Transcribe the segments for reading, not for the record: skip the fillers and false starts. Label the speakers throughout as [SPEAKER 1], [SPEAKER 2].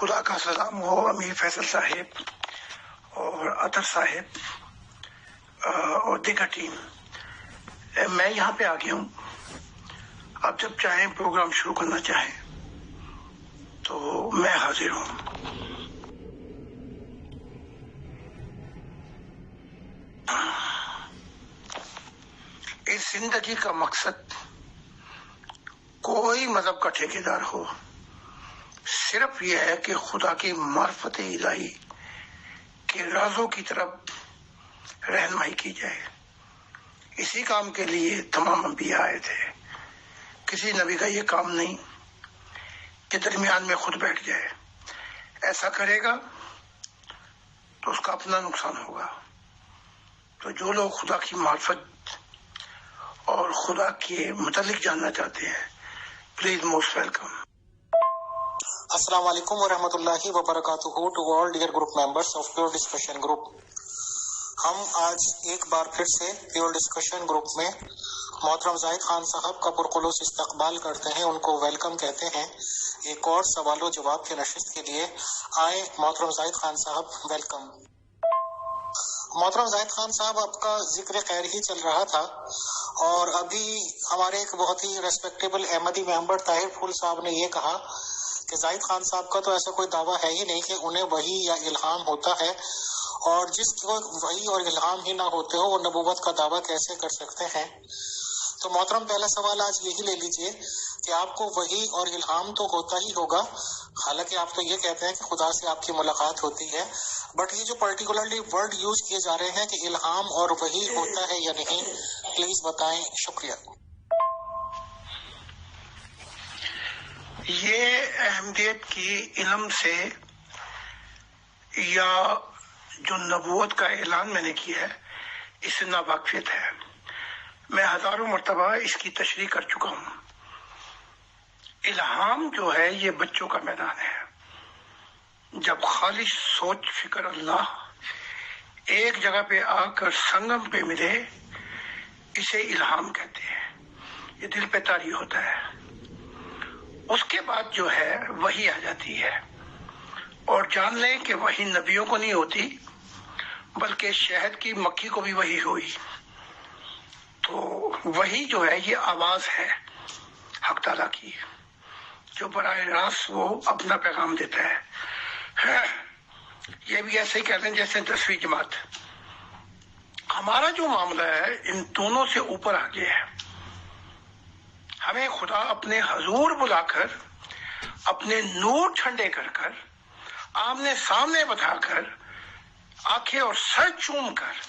[SPEAKER 1] خدا کا سلام ہو امیر فیصل صاحب اور اطہر صاحب اور دیگر ٹیم. میں یہاں پہ آ گیا ہوں. آپ جب چاہیں پروگرام شروع کرنا چاہیں تو میں حاضر ہوں. اس زندگی کا مقصد کوئی مذہب کا ٹھیکیدار ہو، صرف یہ ہے کہ خدا کی معرفت الہی کے رازوں کی طرف رہنمائی کی جائے. اسی کام کے لیے تمام انبیاء آئے تھے. کسی نبی کا یہ کام نہیں کہ درمیان میں خود بیٹھ جائے. ایسا کرے گا تو اس کا اپنا نقصان ہوگا. تو جو لوگ خدا کی معرفت اور خدا کے متعلق جاننا چاہتے ہیں، پلیز موسٹ ویلکم.
[SPEAKER 2] السلام علیکم ورحمۃ اللہ وبرکاتہ to all dear group members of pure discussion group. ہم آج ایک بار پھر سے پیور ڈسکشن گروپ میں محترم زاہد خان صاحب کا پرخلوص استقبال کرتے ہیں، ان کو ویلکم کہتے ہیں ایک اور سوال و جواب کی نشست کے لیے. آئیں محترم زاہد خان صاحب، ویلکم. محترم زاہد خان صاحب، آپ کا ذکر خیر ہی چل رہا تھا اور ابھی ہمارے ایک بہت ہی ریسپیکٹیبل احمدی ممبر طاہر پھول صاحب نے یہ کہا کہ زاہد خان صاحب کا تو ایسا کوئی دعویٰ ہے ہی نہیں کہ انہیں وحی یا الہام ہوتا ہے، اور جس کو وحی اور الہام ہی نہ ہوتے ہو وہ نبوت کا دعویٰ کیسے کر سکتے ہیں. تو محترم پہلا سوال آج یہی لے لیجئے کہ آپ کو وحی اور الہام تو ہوتا ہی ہوگا، حالانکہ آپ تو یہ کہتے ہیں کہ خدا سے آپ کی ملاقات ہوتی ہے، بٹ یہ جو پرٹیکولرلی ورڈ یوز کیے جا رہے ہیں کہ الہام اور وحی ہوتا ہے یا نہیں، پلیز بتائیں. شکریہ.
[SPEAKER 1] یہ احمدیت کی علم سے یا جو نبوت کا اعلان میں نے کیا ہے اس سے ناواقفیت ہے. میں ہزاروں مرتبہ اس کی تشریح کر چکا ہوں. الہام جو ہے یہ بچوں کا میدان ہے. جب خالص سوچ فکر اللہ ایک جگہ پہ آ کر سنگم پہ ملے اسے الہام کہتے ہیں. یہ دل پہ طاری ہوتا ہے. اس کے بعد جو ہے وحی آ جاتی ہے. اور جان لیں کہ وحی نبیوں کو نہیں ہوتی بلکہ شہد کی مکھی کو بھی وحی ہوئی. تو وحی جو ہے یہ آواز ہے حق تعالیٰ کی جو براہ راست وہ اپنا پیغام دیتا ہے. یہ بھی ایسے ہی کہتے ہیں جیسے 10ویں جماعت. ہمارا جو معاملہ ہے ان دونوں سے اوپر آگے ہے. ہمیں خدا اپنے حضور بلا کر اپنے نور ٹھنڈے کر کر آمنے سامنے بٹھا کر آنکھیں اور سر چوم کر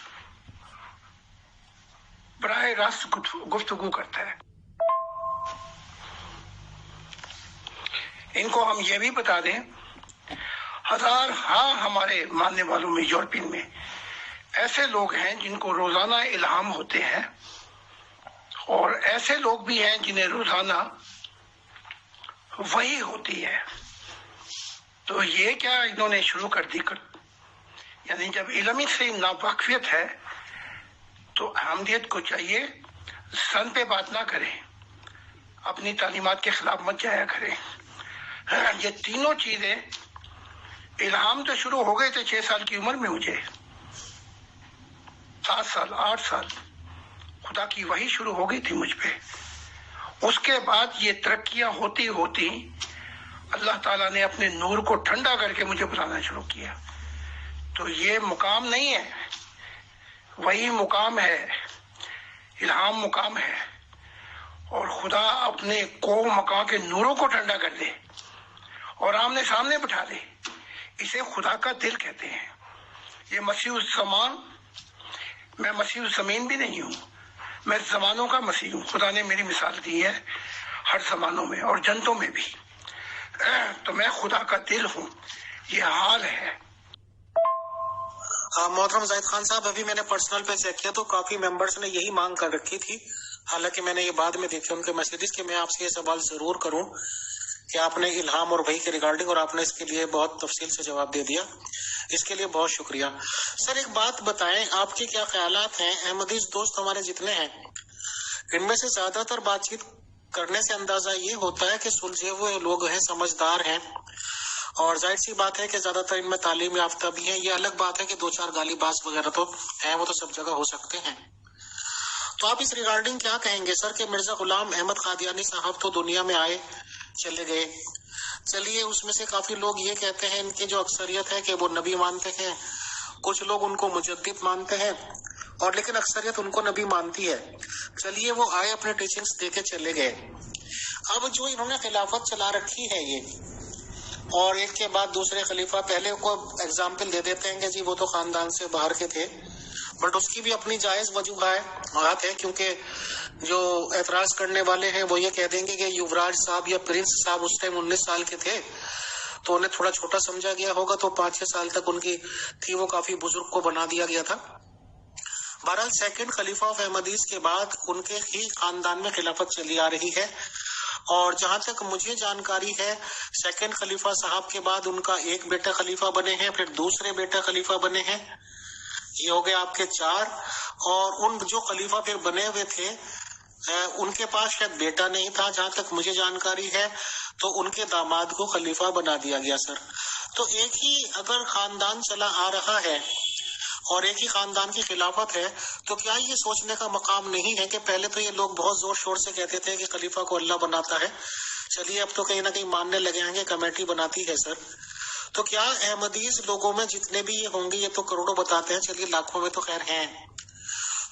[SPEAKER 1] براہ راست گفتگو کرتا ہے. ان کو ہم یہ بھی بتا دیں، ہمارے ماننے والوں میں یورپین میں ایسے لوگ ہیں جن کو روزانہ الہام ہوتے ہیں، اور ایسے لوگ بھی ہیں جنہیں روزانہ وحی ہوتی ہے. تو یہ کیا انہوں نے شروع کر دی یعنی جب علم سے ناواقفیت ہے تو احمدیت کو چاہیے سن پہ بات نہ کریں، اپنی تعلیمات کے خلاف مت جایا کریں. یہ تینوں چیزیں، الہام تو شروع ہو گئے تھے 6 سال کی عمر میں، مجھے 7 سال 8 سال خدا کی وحی شروع ہو گئی تھی مجھ پہ. اس کے بعد یہ ترقیاں ہوتی ہوتی اللہ تعالیٰ نے اپنے نور کو ٹھنڈا کر کے مجھے بلانا شروع کیا. تو یہ مقام نہیں ہے، وہی مقام ہے، الہام مقام ہے. اور خدا اپنے کو مقام کے نوروں کو ٹھنڈا کر دے اور آمنے سامنے بٹھا دے، اسے خدا کا دل کہتے ہیں. یہ مسیح الزمان، میں مسیح الزمین بھی نہیں ہوں، میں زمانوں کا مسیح ہوں. خدا نے میری مثال دی ہے ہر زمانوں میں اور جنتوں میں بھی. تو میں خدا کا دل ہوں، یہ حال ہے.
[SPEAKER 2] محترم زاہد خان صاحب، ابھی میں نے پرسنل پہ چیک کیا تو کافی ممبرس نے یہی مانگ کر رکھی تھی، حالانکہ میں نے یہ بعد میں دیکھا ان کے میسیجز کہ میں آپ سے یہ سوال ضرور کروں کہ آپ نے الہام اور وحی کے ریگارڈنگ، اور آپ نے اس کے لیے بہت تفصیل سے جواب دے دیا، اس کے لیے بہت شکریہ. سر ایک بات بتائیں، آپ کے کیا خیالات ہیں؟ احمدیز دوست ہمارے جتنے ہیں ان میں سے زیادہ تر بات چیت کرنے سے اندازہ یہ ہوتا ہے کہ سلجھے ہوئے لوگ ہیں، سمجھدار ہیں، اور ظاہر سی بات ہے کہ زیادہ تر ان میں تعلیم یافتہ بھی ہیں. یہ الگ بات ہے کہ 2-4 گالی باز وغیرہ تو ہیں، وہ تو سب جگہ ہو سکتے ہیں. تو آپ اس ریگارڈنگ کیا کہیں گے سر کہ مرزا غلام احمد قادیانی صاحب تو دنیا میں آئے چلے گئے، چلیے اس میں سے کافی لوگ یہ کہتے ہیں، ان کی جو اکثریت ہے کہ وہ نبی مانتے ہیں، کچھ لوگ ان کو مجدد مانتے ہیں، اور لیکن اکثریت ان کو نبی مانتی ہے. چلیے وہ آئے اپنے ٹیچنگز دے کے چلے گئے. اب جو انہوں نے خلافت چلا رکھی ہے یہ، اور ایک کے بعد دوسرے خلیفہ، پہلے کو ایگزامپل دے دیتے ہیں کہ جی وہ تو خاندان سے باہر کے تھے، بٹ اس کی بھی اپنی جائز وجوہات ہے، کیونکہ جو اعتراض کرنے والے ہیں وہ یہ کہہ دیں گے کہ یوراج صاحب یا پرنس صاحب اس ٹائم 19 سال کے تھے تو انہیں تھوڑا چھوٹا سمجھا گیا ہوگا، تو 5-6 سال تک ان کی تھی، وہ کافی بزرگ کو بنا دیا گیا تھا. بہرحال سیکنڈ خلیفہ آف احمدیز کے بعد ان کے ہی خاندان میں خلافت چلی آ رہی ہے، اور جہاں تک مجھے جانکاری ہے سیکنڈ خلیفہ صاحب کے بعد ان کا ایک بیٹا خلیفہ بنے ہیں، پھر دوسرے بیٹا خلیفہ بنے ہیں، یہ ہو گئے آپ کے 4. اور ان جو خلیفہ پھر بنے ہوئے تھے ان کے پاس شاید بیٹا نہیں تھا جہاں تک مجھے جانکاری ہے، تو ان کے داماد کو خلیفہ بنا دیا گیا سر. تو ایک ہی اگر خاندان چلا آ رہا ہے اور ایک ہی خاندان کی خلافت ہے، تو کیا یہ سوچنے کا مقام نہیں ہے کہ پہلے تو یہ لوگ بہت زور شور سے کہتے تھے کہ خلیفہ کو اللہ بناتا ہے، چلیے اب تو کہیں نہ کہیں ماننے لگے ہیں کہ کمیٹی بناتی ہے سر. تو کیا احمدیز لوگوں میں جتنے بھی یہ ہوں گے، یہ تو کروڑوں بتاتے ہیں، چلیے لاکھوں میں تو خیر ہیں،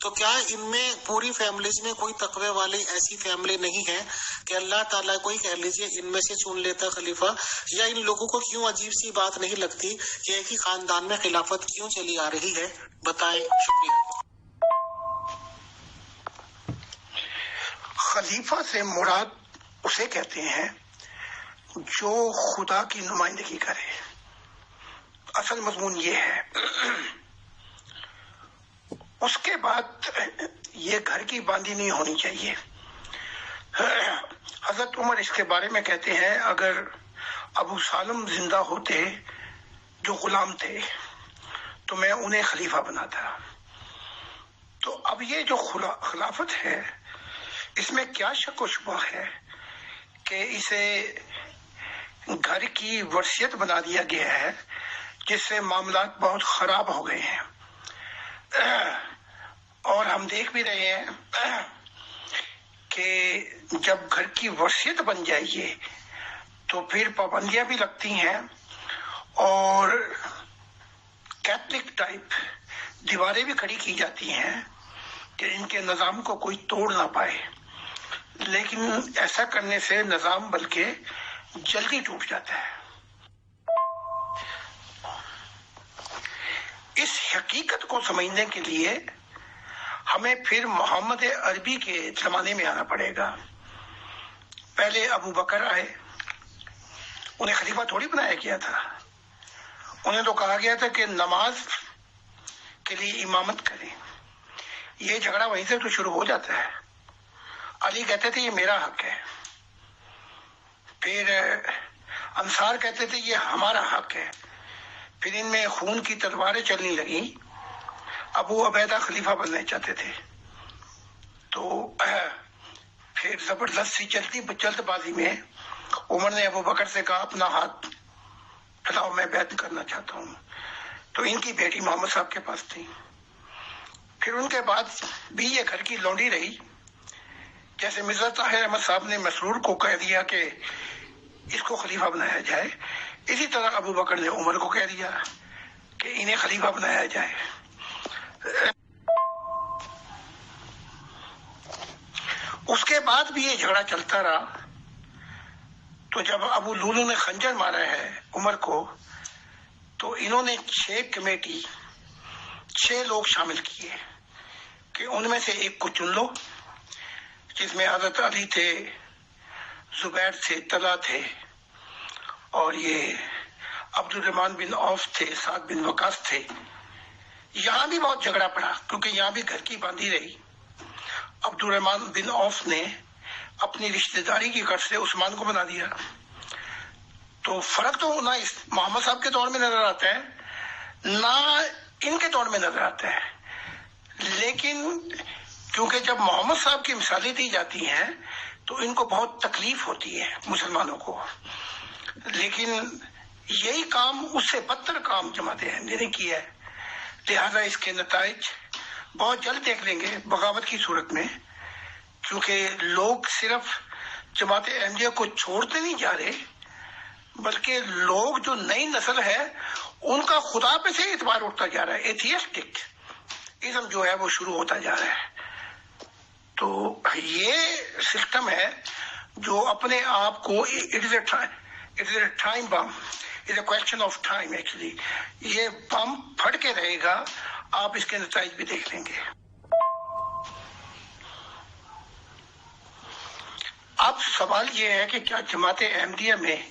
[SPEAKER 2] تو کیا ان میں پوری فیملیز میں کوئی تقوی والی ایسی فیملی نہیں ہے کہ اللہ تعالیٰ کوئی کہہ لیجیے ان میں سے چن لیتا خلیفہ؟ یا ان لوگوں کو کیوں عجیب سی بات نہیں لگتی کہ ایک ہی خاندان میں خلافت کیوں چلی آ رہی ہے؟ بتائیں. شکریہ.
[SPEAKER 1] خلیفہ سے مراد اسے کہتے ہیں جو خدا کی نمائندگی کرے. اصل مضمون یہ ہے. اس کے بعد یہ گھر کی باندھی نہیں ہونی چاہیے. حضرت عمر اس کے بارے میں کہتے ہیں اگر ابو سالم زندہ ہوتے جو غلام تھے تو میں انہیں خلیفہ بناتا. تو اب یہ جو خلافت ہے اس میں کیا شک و شبہ ہے کہ اسے گھر کی وصیت بنا دیا گیا ہے، جس سے معاملات بہت خراب ہو گئے ہیں. اور ہم دیکھ بھی رہے ہیں کہ جب گھر کی وصیت بن جائے تو پھر پابندیاں بھی لگتی ہیں اور کیتھولک ٹائپ دیواریں بھی کھڑی کی جاتی ہیں کہ ان کے نظام کو کوئی توڑ نہ پائے. لیکن ایسا کرنے سے نظام بلکہ جلدی ٹوٹ جاتا ہے. اس حقیقت کو سمجھنے کے لیے ہمیں پھر محمد عربی کے زمانے میں آنا پڑے گا. پہلے ابو بکر آئے، انہیں خلیفہ تھوڑی بنایا گیا تھا، انہیں تو کہا گیا تھا کہ نماز کے لیے امامت کریں. یہ جھگڑا وہیں سے تو شروع ہو جاتا ہے. علی کہتے تھے یہ میرا حق ہے، پھر انصار کہتے تھے یہ ہمارا حق ہے، پھر ان میں خون کی تلواریں چلنے لگیں. ابو عبیدہ خلیفہ بننا چاہتے تھے تو پھر زبردستی جلد بازی میں عمر نے ابو بکر سے کہا اپنا ہاتھ ہٹاؤ، میں بیعت کرنا چاہتا ہوں. تو ان کی بیٹی محمد صاحب کے پاس تھی. پھر ان کے بعد بھی یہ گھر کی لونڈی رہی. جیسے مرزا طاہر احمد صاحب نے مسرور کو کہہ دیا کہ اس کو خلیفہ بنایا جائے، اسی طرح ابو بکر نے عمر کو کہہ دیا کہ انہیں خلیفہ بنایا جائے. اس کے بعد بھی یہ جھگڑا چلتا رہا. تو جب ابو لولو نے خنجر مارا ہے عمر کو، تو انہوں نے 6 کمیٹی 6 لوگ شامل کیے کہ ان میں سے ایک کو چن لو، جس میں حضرت علی تھے، زبیر تھے، طلحہ تھے، اور یہ عبد الرحمن بن عوف تھے، سعد بن وقاص تھے. یہاں بھی بہت جھگڑا پڑا کیونکہ یہاں بھی گھر کی باندھی رہی. عبد الرحمن بن عوف نے اپنی رشتہ داری کی غرض سے عثمان کو بنا دیا. تو فرق تو نہ محمد صاحب کے دور میں نظر آتا ہے نہ ان کے دور میں نظر آتا ہے. لیکن کیونکہ جب محمد صاحب کی مثالیں دی جاتی ہیں تو ان کو بہت تکلیف ہوتی ہے مسلمانوں کو. لیکن یہی کام، اس سے بدتر کام جماعت احمدیہ نے کیا ہے، لہذا اس کے نتائج بہت جلد دیکھ لیں گے بغاوت کی صورت میں، کیونکہ لوگ صرف جماعت احمدیہ کو چھوڑتے نہیں جا رہے، بلکہ لوگ جو نئی نسل ہے ان کا خدا پہ سے اعتبار اٹھتا جا رہا ہے، ایتھیسٹک ازم جو ہے وہ شروع ہوتا جا رہا ہے۔ تو یہ سسٹم ہے جو اپنے آپ کو it is a time bomb, it a question of time, actually یہ بم پھٹ کے رہے گا، آپ اس کے نتائج بھی دیکھ لیں گے۔ اب سوال یہ ہے کہ کیا جماعت احمدیہ میں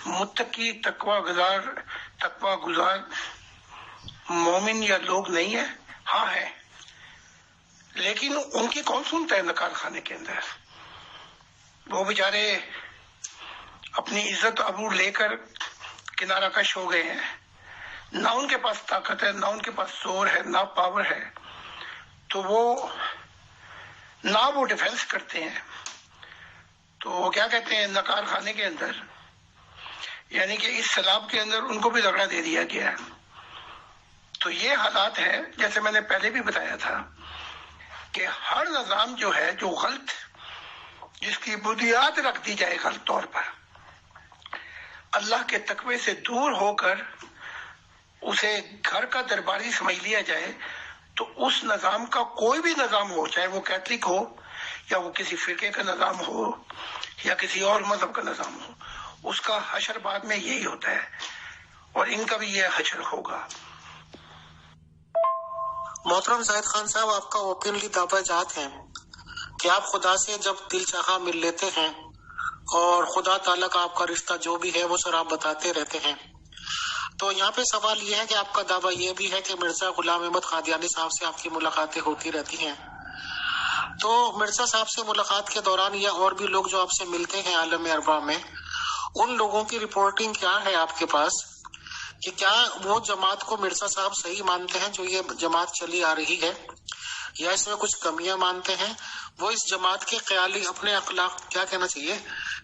[SPEAKER 1] متقی، تقوی گزار مومن یا لوگ نہیں ہیں؟ ہاں ہے، لیکن ان کی کون سنتا ہے نکال خانے کے اندر؟ وہ بیچارے اپنی عزت ابرو لے کر کنارہ کش ہو گئے ہیں، نہ ان کے پاس طاقت ہے، نہ ان کے پاس زور ہے، نہ پاور ہے، تو وہ ڈیفینس کرتے ہیں۔ تو وہ کیا کہتے ہیں نکال خانے کے اندر، یعنی کہ اس سیلاب کے اندر ان کو بھی رگڑا دے دیا گیا ہے۔ تو یہ حالات ہے، جیسے میں نے پہلے بھی بتایا تھا کہ ہر نظام جو ہے جو غلط، جس کی بنیاد رکھ دی جائے غلط طور پر، اللہ کے تقوی سے دور ہو کر اسے گھر کا درباری سمجھ لیا جائے، تو اس نظام کا کوئی بھی نظام ہو، چاہے وہ کیتھولک ہو یا وہ کسی فرقے کا نظام ہو یا کسی اور مذہب کا نظام ہو، اس کا حشر بعد میں یہی ہوتا ہے، اور ان کا بھی یہ حشر ہوگا۔
[SPEAKER 2] محترم زاہد خان صاحب، آپ کا اوپنلی دعویٰ جات ہے کہ آپ خدا سے جب دل چاہا مل لیتے ہیں اور خدا تعالیٰ کا آپ کا رشتہ جو بھی ہے وہ سر آپ بتاتے رہتے ہیں۔ تو یہاں پہ سوال یہ ہے کہ آپ کا دعویٰ یہ بھی ہے کہ مرزا غلام احمد قادیانی صاحب سے آپ کی ملاقاتیں ہوتی رہتی ہیں، تو مرزا صاحب سے ملاقات کے دوران یا اور بھی لوگ جو آپ سے ملتے ہیں عالم ارواح میں، ان لوگوں کی رپورٹنگ کیا ہے آپ کے پاس کہ کیا وہ جماعت کو مرزا صاحب صحیح مانتے ہیں جو یہ جماعت چلی آ رہی ہے، یا اس میں کچھ کمیاں مانتے ہیں؟ وہ اس جماعت کے خیالی اپنے اخلاق کیا کہنا چاہیے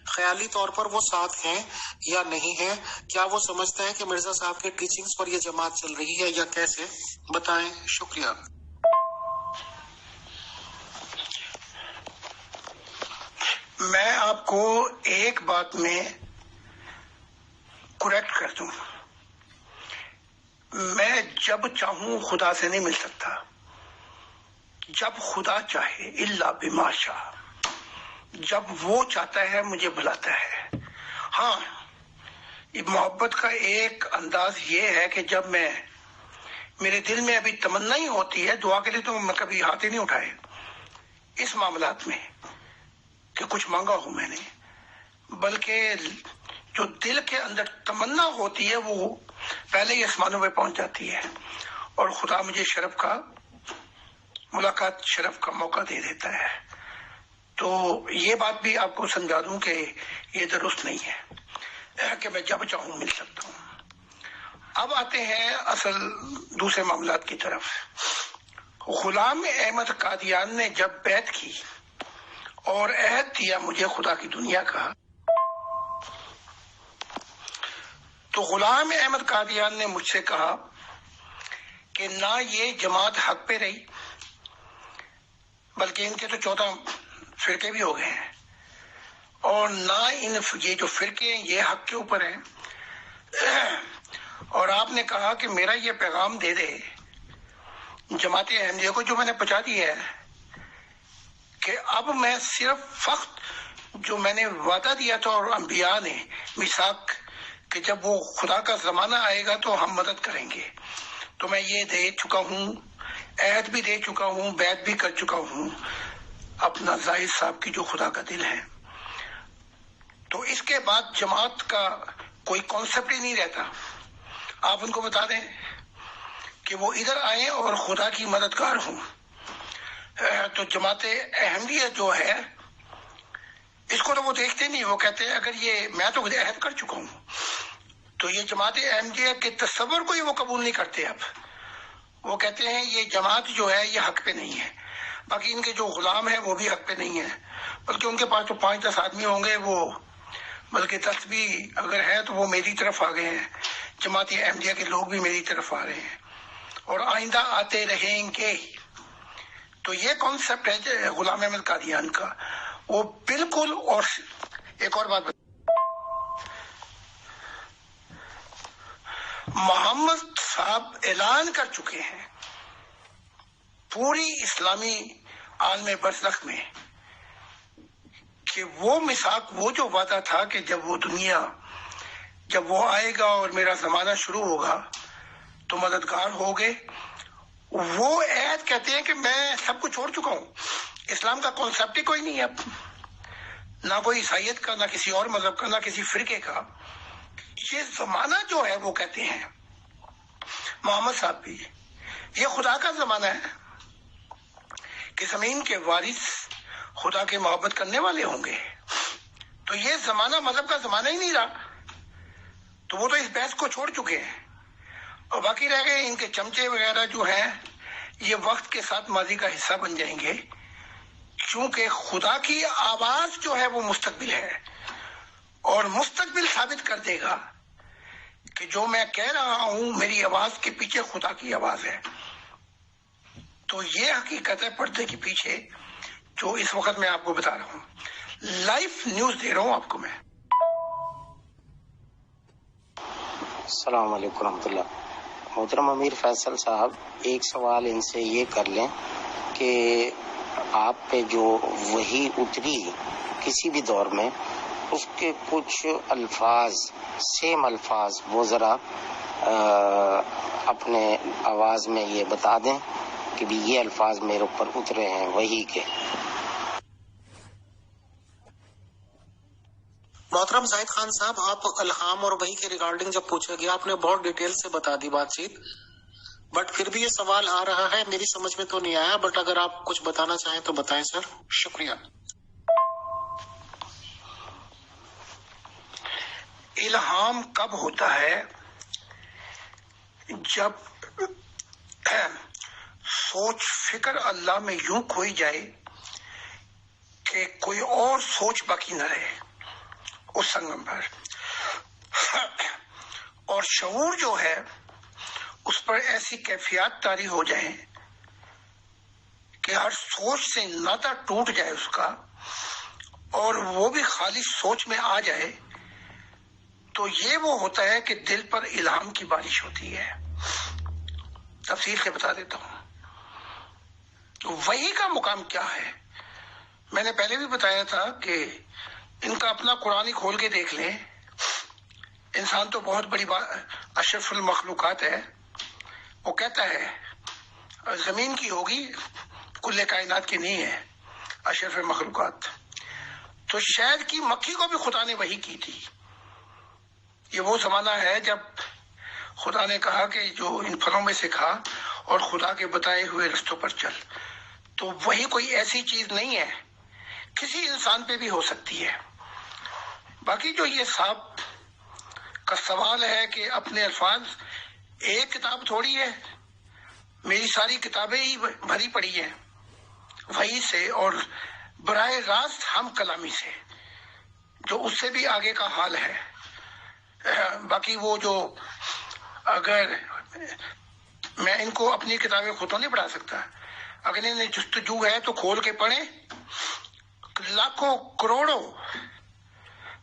[SPEAKER 2] خیالی طور پر وہ ساتھ ہیں یا نہیں ہیں؟ کیا وہ سمجھتے ہیں کہ مرزا صاحب کے ٹیچنگز پر یہ جماعت چل رہی ہے یا کیسے؟ بتائیں، شکریہ۔
[SPEAKER 1] میں آپ کو ایک بات میں کریکٹ کر دوں، میں جب چاہوں خدا سے نہیں مل سکتا، جب خدا چاہے، الا بما شاء، جب وہ چاہتا ہے مجھے بلاتا ہے۔ ہاں، محبت کا ایک انداز یہ ہے کہ جب میرے دل میں ابھی تمنا ہی ہوتی ہے دعا کے لیے، تو میں کبھی ہاتھ ہی نہیں اٹھائے اس معاملات میں کہ کچھ مانگا ہوں میں نے، بلکہ جو دل کے اندر تمنا ہوتی ہے وہ پہلے ہی آسمانوں پہ پہنچ جاتی ہے، اور خدا مجھے شرف کا ملاقات، شرف کا موقع دے دیتا ہے۔ تو یہ بات بھی آپ کو سمجھا دوں کہ یہ درست نہیں ہے کہ میں جب چاہوں مل سکتا ہوں۔ اب آتے ہیں اصل دوسرے معاملات کی طرف۔ غلام احمد قادیان نے جب بیعت کی اور عہد دیا مجھے خدا کی دنیا کا، تو غلام احمد قادیان نے مجھ سے کہا کہ نہ یہ جماعت حق پہ رہی، بلکہ ان کے تو 14 فرقے بھی ہو گئے ہیں، اور نہ یہ جو فرقے ہیں یہ حق کے اوپر ہیں، اور آپ نے کہا کہ میرا یہ پیغام دے دے جماعت احمدیہ کو جو میں نے پہنچا دیا ہے کہ اب میں صرف فقط جو میں نے وعدہ دیا تھا اور انبیاء نے میثاق کہ جب وہ خدا کا زمانہ آئے گا تو ہم مدد کریں گے، تو میں یہ دے چکا ہوں، عہد بھی دے چکا ہوں، بیعت بھی کر چکا ہوں اپنا زاہد صاحب کی جو خدا کا دل ہے۔ تو اس کے بعد جماعت کا کوئی کانسیپٹ ہی نہیں رہتا۔ آپ ان کو بتا دیں کہ وہ ادھر آئیں اور خدا کی مددگار ہوں۔ تو جماعت احمدیہ جو ہے اس کو تو وہ دیکھتے نہیں، وہ کہتے ہیں اگر یہ میں تو عہد کر چکا ہوں، تو یہ جماعت احمدیہ کے تصور کو ہی وہ قبول نہیں کرتے۔ اب وہ کہتے ہیں یہ جماعت جو ہے یہ حق پہ نہیں ہے، باقی ان کے جو غلام ہیں وہ بھی حق پہ نہیں ہے، بلکہ ان کے پاس تو 5-10 آدمی ہوں گے وہ بلکہ 10 بھی اگر ہے تو وہ میری طرف آ گئے ہیں، جماعت احمدیہ کے لوگ بھی میری طرف آ رہے ہیں اور آئندہ آتے رہیں گے۔ تو یہ کانسیپٹ ہے غلام احمد قادیان کا، وہ بالکل۔ اور ایک اور بات، محمد صاحب اعلان کر چکے ہیں پوری اسلامی عالم برزخ میں کہ وہ میثاق، وہ جو وعدہ تھا کہ جب وہ آئے گا اور میرا زمانہ شروع ہوگا تو مددگار ہوگے، وہ عہد کہتے ہیں کہ میں سب کچھ چھوڑ چکا ہوں، اسلام کا کانسیپٹ ہی کوئی نہیں ہے اب، نہ کوئی عیسائیت کا، نہ کسی اور مذہب کا، نہ کسی فرقے کا۔ یہ زمانہ جو ہے وہ کہتے ہیں محمد صاحب بھی، یہ خدا کا زمانہ ہے کہ زمین کے وارث خدا کے محبت کرنے والے ہوں گے۔ تو یہ زمانہ مذہب کا زمانہ ہی نہیں رہا، تو وہ تو اس بحث کو چھوڑ چکے ہیں، اور باقی رہ گئے ان کے چمچے وغیرہ جو ہیں، یہ وقت کے ساتھ ماضی کا حصہ بن جائیں گے، کیونکہ خدا کی آواز جو ہے وہ مستقبل ہے، اور مستقبل ثابت کر دے گا کہ جو میں کہہ رہا ہوں میری آواز کے پیچھے خدا کی آواز ہے۔ تو یہ حقیقت ہے پردے کے پیچھے جو اس وقت میں آپ کو بتا رہا ہوں، لائف نیوز دے رہا ہوں آپ کو میں۔
[SPEAKER 3] السلام علیکم ورحمۃ اللہ۔ محترم امیر فیصل صاحب، ایک سوال ان سے یہ کر لیں کہ آپ پہ جو وحی اتری کسی بھی دور میں، اس کے کچھ الفاظ، سیم الفاظ، وہ ذرا اپنے آواز میں یہ بتا دیں کہ بھی یہ الفاظ میرے اوپر اترے ہیں وحی کے۔
[SPEAKER 2] محترم زاہد خان صاحب، آپ الہام اور وحی کے ریگارڈنگ جب پوچھا گیا آپ نے بہت ڈیٹیل سے بتا دی بات چیت، بٹ پھر بھی یہ سوال آ رہا ہے، میری سمجھ میں تو نہیں آیا، بٹ اگر آپ کچھ بتانا چاہیں تو بتائیں سر، شکریہ۔
[SPEAKER 1] الہام کب ہوتا ہے؟ جب سوچ فکر اللہ میں یوں کھوئی جائے کہ کوئی اور سوچ باقی نہ رہے اس سنگم پر، اور شعور جو ہے اس پر ایسی کیفیات طاری ہو جائیں کہ ہر سوچ سے ناطہ ٹوٹ جائے اس کا، اور وہ بھی خالص سوچ میں آ جائے، تو یہ وہ ہوتا ہے کہ دل پر الہام کی بارش ہوتی ہے۔ تفصیل سے بتا دیتا ہوں وحی کا مقام کیا ہے۔ میں نے پہلے بھی بتایا تھا کہ ان کا اپنا قرآن ہی کھول کے دیکھ لیں، انسان تو بہت بڑی اشرف المخلوقات ہے، وہ کہتا ہے زمین کی ہوگی، کل کائنات کی نہیں ہے اشرف مخلوقات۔ تو شہد کی مکھی کو بھی خدا نے وحی کی تھی۔ یہ وہ زمانہ ہے جب خدا نے کہا کہ جو ان پھلوں میں سے کھا اور خدا کے بتائے ہوئے رستوں پر چل۔ تو وہی کوئی ایسی چیز نہیں ہے، کسی انسان پہ بھی ہو سکتی ہے۔ باقی جو یہ صاحب کا سوال ہے کہ اپنے الفاظ، ایک کتاب تھوڑی ہے، میری ساری کتابیں ہی بھری پڑی ہیں وحی سے، اور براہ راست ہم کلامی سے، جو اس سے بھی آگے کا حال ہے۔ باقی وہ جو، اگر میں ان کو اپنی کتابیں خود تو نہیں پڑھا سکتا، اگر انہیں جستجو ہے تو کھول کے پڑھیں، لاکھوں کروڑوں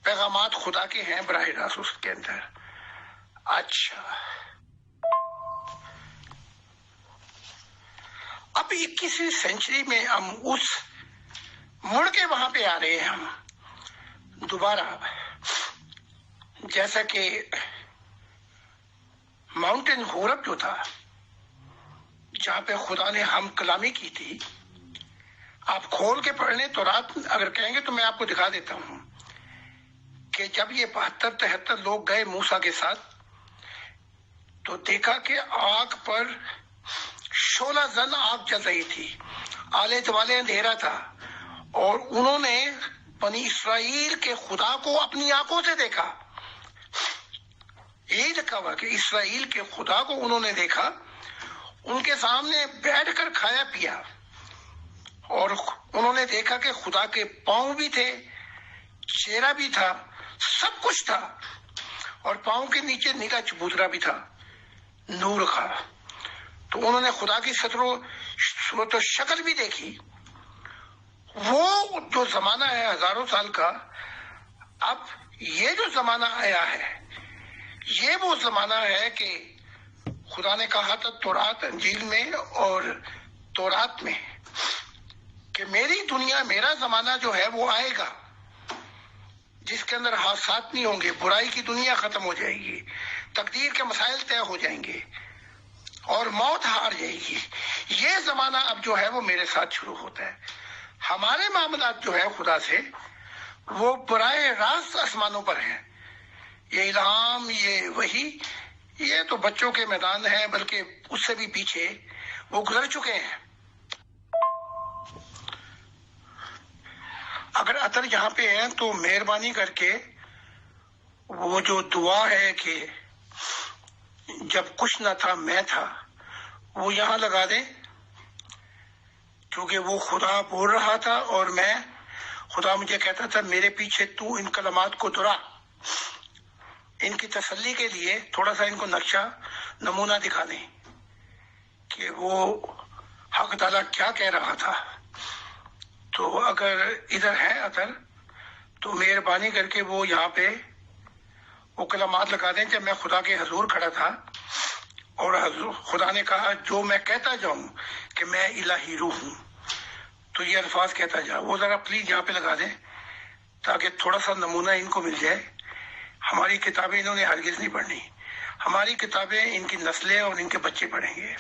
[SPEAKER 1] پیغامات خدا کے ہیں براہ راست اس کے اندر۔ اچھا، اب 21ویں سینچری میں ہم اس مڑ کے وہاں پہ آ رہے ہیں، ہم دوبارہ، جیسا کہ ماؤنٹین ہورب جو تھا جہاں پہ خدا نے ہم کلامی کی تھی، آپ کھول کے پڑھ لیں تو رات اگر کہیں گے تو میں آپ کو دکھا دیتا ہوں کہ جب یہ 72-73 لوگ گئے موسیٰ کے ساتھ، تو دیکھا کہ آگ پر شعلہ زن آگ جل رہی تھی، آلے دوالے اندھیرا تھا، اور انہوں نے بنی اسرائیل کے خدا کو اپنی آنکھوں سے دیکھا۔ یہی لکھا ہوا کہ اسرائیل کے خدا کو انہوں نے دیکھا، ان کے سامنے بیٹھ کر کھایا پیا، اور انہوں نے دیکھا کہ خدا کے پاؤں بھی تھے، چہرہ بھی تھا، سب کچھ تھا، اور پاؤں کے نیچے نیلا چبوترا بھی تھا، نور کا۔ تو انہوں نے خدا کی صورت و شکل بھی دیکھی۔ وہ جو زمانہ ہے ہزاروں سال کا، اب یہ جو زمانہ آیا ہے یہ وہ زمانہ ہے کہ خدا نے کہا تھا تورات انجیل میں اور تورات میں کہ میری دنیا، میرا زمانہ جو ہے وہ آئے گا جس کے اندر حادثات نہیں ہوں گے، برائی کی دنیا ختم ہو جائے گی، تقدیر کے مسائل طے ہو جائیں گے اور موت ہار جائے گی۔ یہ زمانہ اب جو ہے وہ میرے ساتھ شروع ہوتا ہے۔ ہمارے معاملات جو ہے خدا سے وہ براہ راست آسمانوں پر ہیں۔ یہ الہام، یہ وحی، یہ تو بچوں کے میدان ہیں، بلکہ اس سے بھی پیچھے وہ گزر چکے ہیں۔ اگر اطر یہاں پہ ہیں تو مہربانی کر کے وہ جو دعا ہے کہ جب کچھ نہ تھا میں تھا، وہ یہاں لگا دیں، کیونکہ وہ خدا بول رہا تھا اور خدا مجھے کہتا تھا میرے پیچھے تو ان کلمات کو دہرا۔ ان کی تسلی کے لیے تھوڑا سا ان کو نقشہ نمونہ دکھا دیں کہ وہ حق تعالیٰ کیا کہہ رہا تھا۔ تو اگر ادھر ہے اطر تو مہربانی کر کے وہ یہاں پہ وہ کلمات لگا دیں۔ جب میں خدا کے حضور کھڑا تھا اور خدا نے کہا جو میں کہتا جاؤں کہ میں الہی روح ہوں، تو یہ الفاظ کہتا جا، وہ ذرا پلیز یہاں پہ لگا دیں تاکہ تھوڑا سا نمونہ ان کو مل جائے۔ ہماری کتابیں انہوں نے ہرگز نہیں پڑھنی، ہماری کتابیں ان کی نسلیں اور ان کے بچے پڑھیں گے۔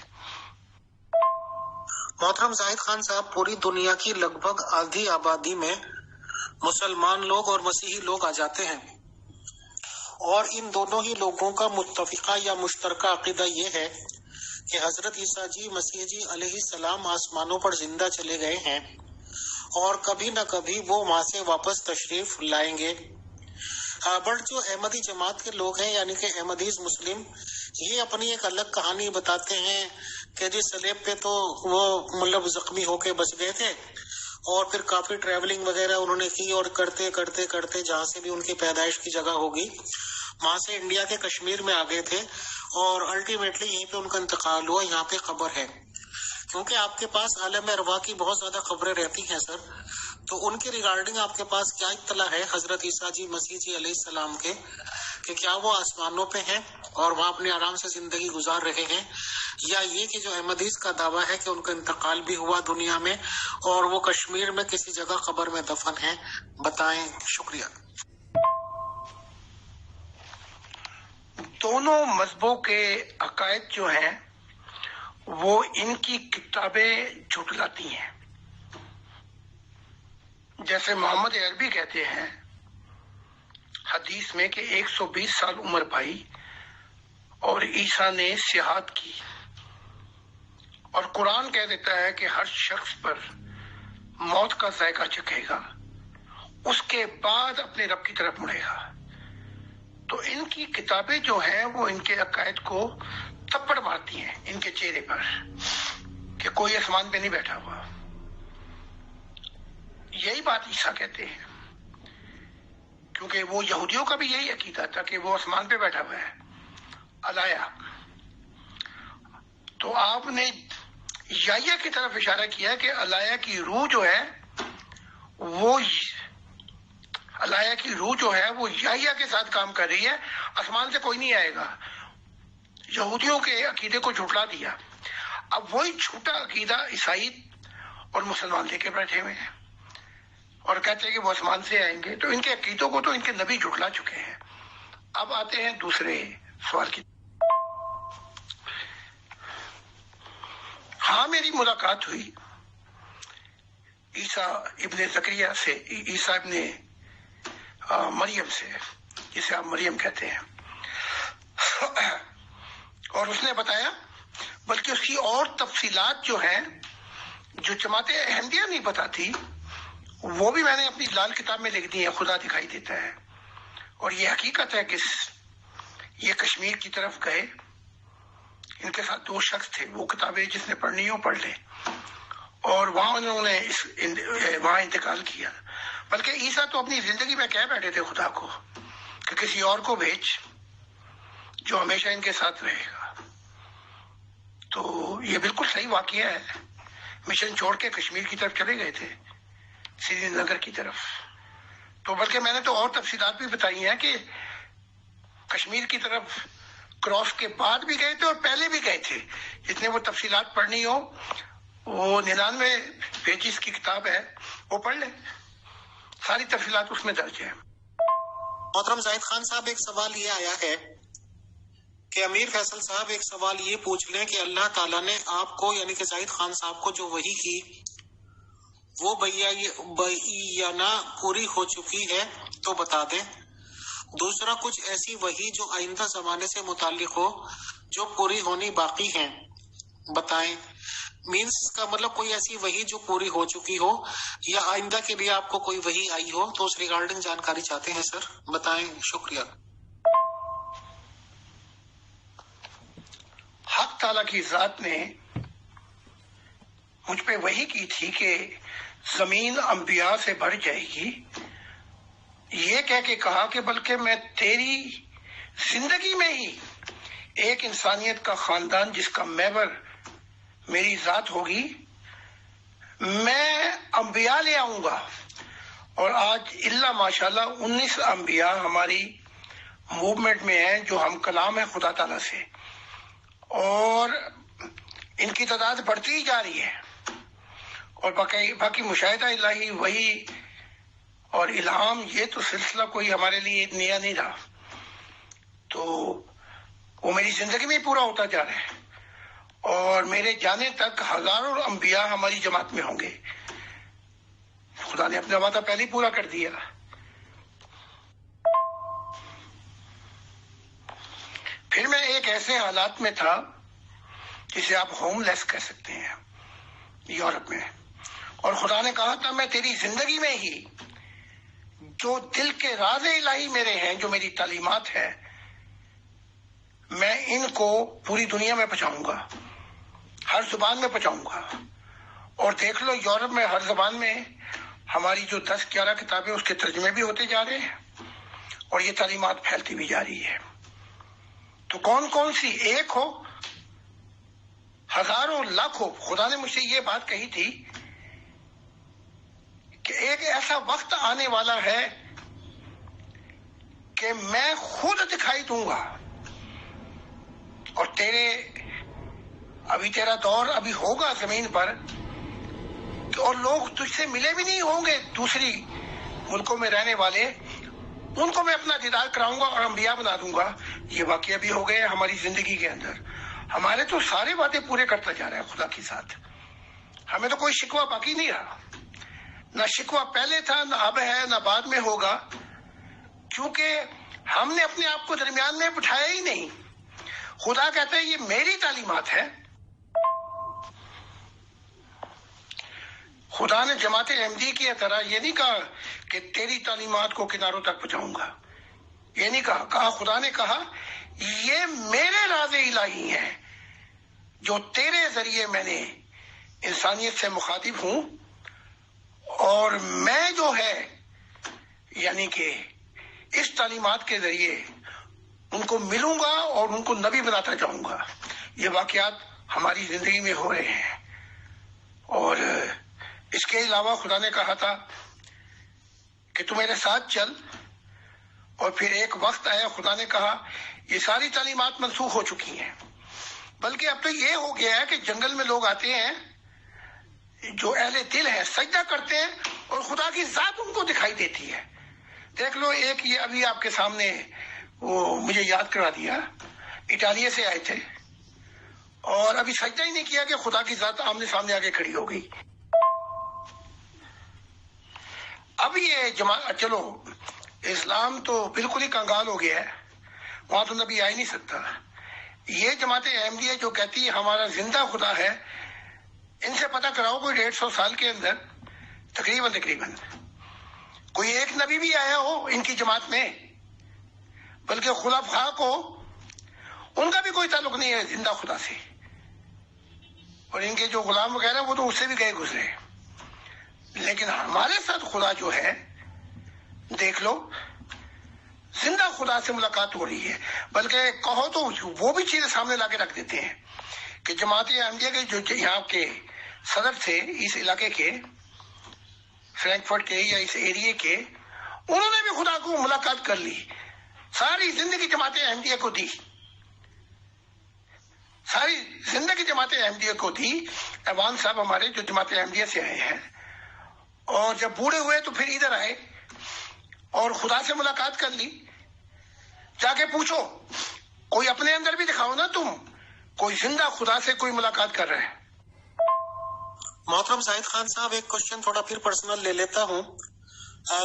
[SPEAKER 2] محترم زاہد خان صاحب، پوری دنیا کی لگ بھگ آدھی آبادی میں مسلمان لوگ اور مسیحی لوگ آ جاتے ہیں، اور ان دونوں ہی لوگوں کا متفقہ یا مشترکہ عقیدہ یہ ہے کہ حضرت عیسیٰ جی مسیح جی علیہ السلام آسمانوں پر زندہ چلے گئے ہیں اور کبھی نہ کبھی وہ وہاں سے واپس تشریف لائیں گے۔ بٹ جو احمدی جماعت کے لوگ ہیں یعنی کہ احمدیز مسلم، یہ اپنی ایک الگ کہانی بتاتے ہیں کہ جی سلیب پہ تو وہ مطلب زخمی ہو کے بچ گئے تھے، اور پھر کافی ٹریولنگ وغیرہ انہوں نے کی، اور کرتے کرتے کرتے جہاں سے بھی ان کی پیدائش کی جگہ ہوگی وہاں سے انڈیا کے کشمیر میں آ گئے تھے، اور الٹیمیٹلی یہیں پہ ان کا انتقال ہوا، یہاں پہ قبر ہے۔ کیونکہ آپ کے پاس عالم ارواح کی بہت زیادہ خبریں رہتی ہیں سر، تو ان کے ریگارڈنگ آپ کے پاس کیا اطلاع ہے حضرت عیسیٰ جی مسیح جی علیہ السلام کے، کہ کیا وہ آسمانوں پہ ہیں اور وہاں اپنے آرام سے زندگی گزار رہے ہیں، یا یہ کہ جو احمدیز کا دعویٰ ہے کہ ان کا انتقال بھی ہوا دنیا میں اور وہ کشمیر میں کسی جگہ قبر میں دفن ہیں؟ بتائیں، شکریہ۔
[SPEAKER 1] دونوں مذہبوں کے عقائد جو ہیں وہ ان کی کتابیں جھٹلاتی ہیں۔ جیسے محمد عربی کہتے ہیں حدیث میں کہ 120 سال عمر پائی اور عیسیٰ نے سیاحت کی، اور قرآن کہہ دیتا ہے کہ ہر شخص پر موت کا ذائقہ چکھے گا، اس کے بعد اپنے رب کی طرف مڑے گا۔ تو ان کی کتابیں جو ہیں وہ ان کے عقائد کو تھپڑ مارتی ہیں ان کے چہرے پر کہ کوئی آسمان پہ نہیں بیٹھا ہوا۔ یہی بات عیسیٰ کہتے ہیں، کیونکہ وہ یہودیوں کا بھی یہی عقیدہ تھا کہ وہ آسمان پہ بیٹھا ہوا ہے، علایا۔ تو آپ نے یحییٰ کی طرف اشارہ کیا کہ علایا کی روح جو ہے وہ یحییٰ کے ساتھ کام کر رہی ہے، آسمان سے کوئی نہیں آئے گا۔ یہودیوں کے عقیدے کو جھٹلا دیا۔ اب وہی جھوٹا عقیدہ عیسائی اور مسلمان لے کے بیٹھے ہوئے ہیں اور کہتے ہیں کہ وہ آسمان سے آئیں گے۔ تو ان کے عقیدوں کو تو ان کے نبی جھٹلا چکے ہیں۔ اب آتے ہیں دوسرے سوال کی۔ ہاں، میری ملاقات ہوئی عیسیٰ ابن زکریا سے، عیسیٰ ابن مریم سے، جسے آپ مریم کہتے ہیں، اور اس نے بتایا، بلکہ اس کی اور تفصیلات جو ہیں جو جماعت احمدیہ نہیں بتاتی وہ بھی میں نے اپنی لال کتاب میں لکھ دی ہے، خدا دکھائی دیتا ہے۔ اور یہ حقیقت ہے کہ یہ کشمیر کی طرف گئے، ان کے ساتھ 2 شخص تھے، وہ کتابیں جس نے پڑھنی ہو پڑھ لے، اور وہاں انہوں نے وہاں انتقال کیا۔ بلکہ عیسیٰ تو اپنی زندگی میں کہہ بیٹھے تھے خدا کو کہ کسی اور کو بھیج جو ہمیشہ ان کے ساتھ رہے گا. تو یہ بالکل صحیح واقعہ ہے. مشن چھوڑ کے کشمیر کی طرف چلے گئے تھے, سری نگر کی طرف. تو بلکہ میں نے تو اور تفصیلات بھی بتائی ہیں کہ کشمیر کی طرف کراس کے بعد بھی گئے تھے اور پہلے بھی گئے تھے. جتنے وہ تفصیلات پڑھنی ہو, وہ 99 پیجز کی کتاب ہے, وہ پڑھ لیں, ساری تفصیلات اس میں درج ہیں.
[SPEAKER 2] محترم زاہد خان صاحب, ایک سوال یہ آیا ہے کہ امیر فیصل صاحب ایک سوال یہ پوچھ لیں کہ اللہ تعالیٰ نے آپ کو یعنی کہ زاہد خان صاحب کو جو وحی کی وہ بیانہ پوری ہو چکی ہے تو بتا دیں. دوسرا, کچھ ایسی وحی جو آئندہ زمانے سے متعلق ہو جو پوری ہونی باقی ہیں بتائیں. مینس کا مطلب کوئی ایسی وحی جو پوری ہو چکی ہو یا آئندہ کے لیے آپ کو کوئی وحی آئی ہو, تو اس ریگارڈنگ جانکاری چاہتے ہیں سر, بتائیں. شکریہ.
[SPEAKER 1] حق تعالیٰ کی ذات نے مجھ پہ وحی کی تھی کہ زمین انبیاء سے بھر جائے گی, یہ کہہ کے کہا کہ بلکہ میں تیری زندگی میں ہی ایک انسانیت کا خاندان جس کا محور میری ذات ہوگی, میں انبیاء لے آؤں گا. اور آج اللہ ماشاءاللہ 19 انبیاء ہماری موومنٹ میں ہیں جو ہم کلام ہے خدا تعالیٰ سے, اور ان کی تعداد بڑھتی ہی جا رہی ہے. اور باقی مشاہدہ الہی وحی اور الہام, یہ تو سلسلہ کوئی ہمارے لیے نیا نہیں رہا, تو وہ میری زندگی میں پورا ہوتا جا رہا ہے. اور میرے جانے تک ہزاروں انبیاء ہماری جماعت میں ہوں گے. خدا نے اپنا وعدہ پہلے ہی پورا کر دیا. پھر میں ایک ایسے حالات میں تھا جسے آپ ہوم لیس کہہ سکتے ہیں یورپ میں, اور خدا نے کہا تھا میں تیری زندگی میں ہی جو دل کے راز الہی میرے ہیں, جو میری تعلیمات ہے, میں ان کو پوری دنیا میں پہنچاؤں گا, ہر زبان میں پہنچاؤں گا. اور دیکھ لو یورپ میں ہر زبان میں ہماری جو 10-11 کتابیں اس کے ترجمے بھی ہوتے جا رہے ہیں, اور یہ تعلیمات پھیلتی بھی جا رہی ہے. تو کون کون سی, ایک ہو, ہزاروں, لاکھوں. خدا نے مجھ سے یہ بات کہی تھی کہ ایک ایسا وقت آنے والا ہے کہ میں خود دکھائی دوں گا, اور تیرا دور ابھی ہوگا زمین پر, اور لوگ تجھ سے ملے بھی نہیں ہوں گے. دوسری ملکوں میں رہنے والے, ان کو میں اپنا دیدار کراؤں گا اور انبیاء بنا دوں گا. یہ واقعہ بھی ہو گئے ہماری زندگی کے اندر. ہمارے تو سارے وعدے پورے کرتا جا رہا ہے خدا کے ساتھ. ہمیں تو کوئی شکوہ باقی نہیں رہا, نہ شکوہ پہلے تھا, نہ اب ہے, نہ بعد میں ہوگا, کیونکہ ہم نے اپنے آپ کو درمیان میں بٹھایا ہی نہیں. خدا کہتا ہے یہ میری تعلیمات ہے. خدا نے جماعت احمدی کی طرح یہ نہیں کہا کہ تیری تعلیمات کو کناروں تک پہنچاؤں گا, یہ نہیں کہا. خدا نے کہا یہ میرے راز الہی ہیں جو تیرے ذریعے میں نے انسانیت سے مخاطب ہوں, اور میں جو ہے یعنی کہ اس تعلیمات کے ذریعے ان کو ملوں گا اور ان کو نبی بناتا جاؤں گا. یہ واقعات ہماری زندگی میں ہو رہے ہیں. اور اس کے علاوہ خدا نے کہا تھا کہ تو میرے ساتھ چل, اور پھر ایک وقت آیا خدا نے کہا یہ ساری تعلیمات منسوخ ہو چکی ہیں, بلکہ اب تو یہ ہو گیا ہے کہ جنگل میں لوگ آتے ہیں جو اہل دل ہیں, سجدہ کرتے ہیں اور خدا کی ذات ان کو دکھائی دیتی ہے. دیکھ لو, ایک یہ ابھی آپ کے سامنے وہ مجھے یاد کرا دیا, اٹالیہ سے آئے تھے اور ابھی سجدہ ہی نہیں کیا کہ خدا کی ذات آمنے سامنے آگے کھڑی ہو گئی. اب یہ چلو اسلام تو بالکل ہی کنگال ہو گیا ہے, وہاں تو نبی آ ہی نہیں سکتا. یہ جماعت احمدیہ جو کہتی ہے ہمارا زندہ خدا ہے, ان سے پتہ کراؤ کوئی 150 سال کے اندر تقریباً کوئی ایک نبی بھی آیا ہو ان کی جماعت میں, بلکہ خلفاء کو ان کا بھی کوئی تعلق نہیں ہے زندہ خدا سے, اور ان کے جو غلام وغیرہ وہ تو اس سے بھی گئے گزرے. لیکن ہمارے ساتھ خدا جو ہے, دیکھ لو, زندہ خدا سے ملاقات ہو رہی ہے، بلکہ کہو تو وہ بھی چیزیں سامنے لا کے رکھ دیتے ہیں کہ جماعت احمدیہ کے جو یہاں کے صدر تھے اس علاقے کے، فرینکفرٹ کے یا اس ایریے کے، انہوں نے بھی خدا کو ملاقات کر لی، ساری زندگی جماعت احمدیہ کو دی، ساری زندگی جماعت احمدیہ کو دی۔ ایوان صاحب ہمارے جو جماعت احمدیہ سے آئے ہیں، اور جب بوڑھے ہوئے تو پھر ادھر آئے اور خدا سے ملاقات کر لی۔ جا کے پوچھو، کوئی اپنے اندر بھی دکھاؤ نا، تم کوئی زندہ خدا سے کوئی ملاقات کر رہے ہیں۔
[SPEAKER 2] محترم زاہد خان صاحب، ایک کوشچن تھوڑا پھر پرسنل لے لیتا ہوں،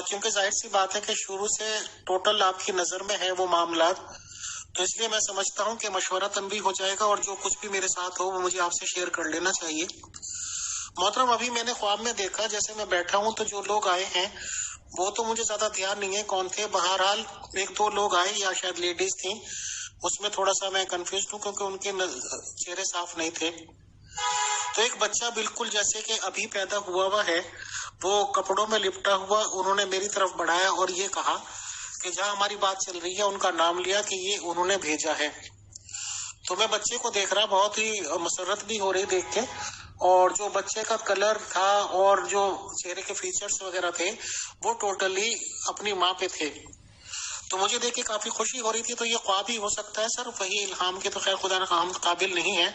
[SPEAKER 2] کیونکہ ظاہر سی بات ہے کہ شروع سے ٹوٹل آپ کی نظر میں ہے وہ معاملات، تو اس لیے میں سمجھتا ہوں کہ مشورہ بھی ہو جائے گا اور جو کچھ بھی میرے ساتھ ہو وہ مجھے آپ سے شیئر کر لینا چاہیے۔ محترم، ابھی میں نے خواب میں دیکھا، جیسے میں بیٹھا ہوں تو جو لوگ آئے ہیں وہ تو مجھے زیادہ دھیان نہیں ہے کون تھے، بہرحال ایک دو لوگ آئے یا شاید لیڈیز تھیں، اس میں تھوڑا سا میں کنفیوزڈ ہوں کیونکہ ان کے چہرے صاف نہیں تھے۔ تو ایک بچہ بالکل جیسے کہ ابھی پیدا ہوا ہے، وہ کپڑوں میں لپٹا ہوا، انہوں نے میری طرف بڑھایا اور یہ کہا کہ جہاں ہماری بات چل رہی ہے ان کا نام لیا کہ یہ انہوں نے بھیجا ہے۔ تو میں بچے کو دیکھ رہا، بہت ہی مسرت بھی ہو رہی دیکھ کے، اور جو بچے کا کلر تھا اور جو چہرے کے فیچرز وغیرہ تھے وہ ٹوٹلی اپنی ماں پہ تھے۔ تو مجھے دیکھ کے کافی خوشی ہو رہی تھی۔ تو یہ خواب ہی ہو سکتا ہے سر، وہی الہام کے تو خیر خدا نہ ہم قابل نہیں ہے،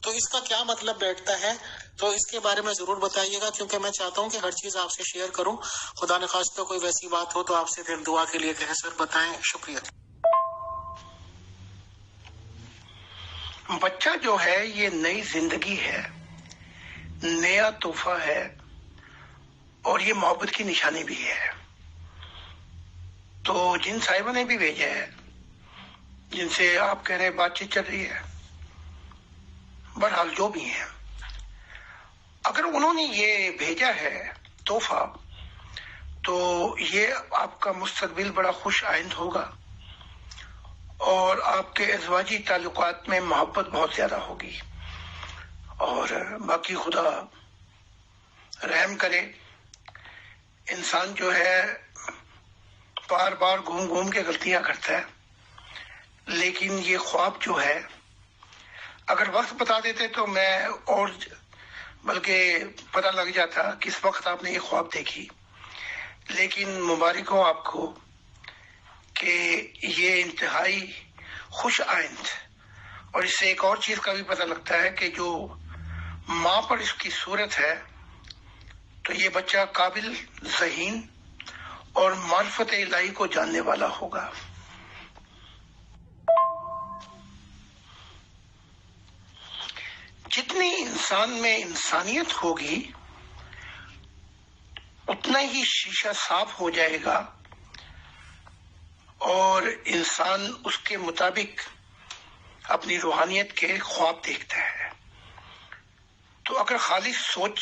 [SPEAKER 2] تو اس کا کیا مطلب بیٹھتا ہے؟ تو اس کے بارے میں ضرور بتائیے گا، کیونکہ میں چاہتا ہوں کہ ہر چیز آپ سے شیئر کروں۔ خدا نخواستہ کوئی ویسی بات ہو تو آپ سے پھر دعا کے لیے کہیں سر، بتائیں، شکریہ۔
[SPEAKER 1] بچہ جو ہے یہ نئی زندگی ہے، نیا تحفہ ہے، اور یہ محبت کی نشانی بھی ہے۔ تو جن صاحبہ نے بھی بھیجا ہے، جن سے آپ کہہ رہے ہیں بات چیت چل رہی ہے، بہرحال جو بھی ہیں، اگر انہوں نے یہ بھیجا ہے تحفہ، تو یہ آپ کا مستقبل بڑا خوش آئند ہوگا، اور آپ کے ازواجی تعلقات میں محبت بہت زیادہ ہوگی، اور باقی خدا رحم کرے۔ انسان جو ہے بار بار گھوم گھوم کے غلطیاں کرتا ہے، لیکن یہ خواب جو ہے اگر وقت بتا دیتے تو میں اور بلکہ پتہ لگ جاتا کس وقت آپ نے یہ خواب دیکھی۔ لیکن مبارک ہو آپ کو کہ یہ انتہائی خوش آئند، اور اس سے ایک اور چیز کا بھی پتہ لگتا ہے کہ جو ماں پر اس کی صورت ہے، تو یہ بچہ قابل، ذہین اور معرفت الہی کو جاننے والا ہوگا۔ جتنی انسان میں انسانیت ہوگی اتنا ہی شیشہ صاف ہو جائے گا، اور انسان اس کے مطابق اپنی روحانیت کے خواب دیکھتا ہے۔ تو اگر خالص سوچ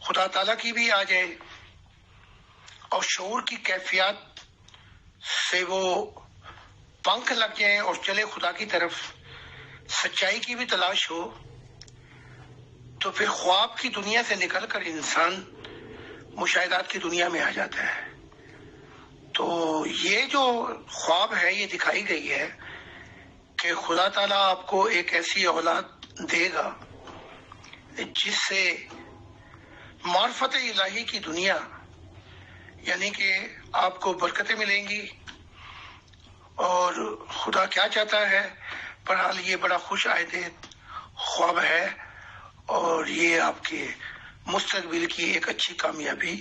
[SPEAKER 1] خدا تعالیٰ کی بھی آ جائے اور شعور کی کیفیات سے وہ پنکھ لگ جائیں اور چلے خدا کی طرف، سچائی کی بھی تلاش ہو، تو پھر خواب کی دنیا سے نکل کر انسان مشاہدات کی دنیا میں آ جاتا ہے۔ تو یہ جو خواب ہے یہ دکھائی گئی ہے کہ خدا تعالیٰ آپ کو ایک ایسی اولاد دے گا جس سے معرفت الہی کی دنیا، یعنی کہ آپ کو برکتیں ملیں گی، اور خدا کیا چاہتا ہے، بہرحال یہ بڑا خوش آئند خواب ہے، اور یہ آپ کے مستقبل کی ایک اچھی کامیابی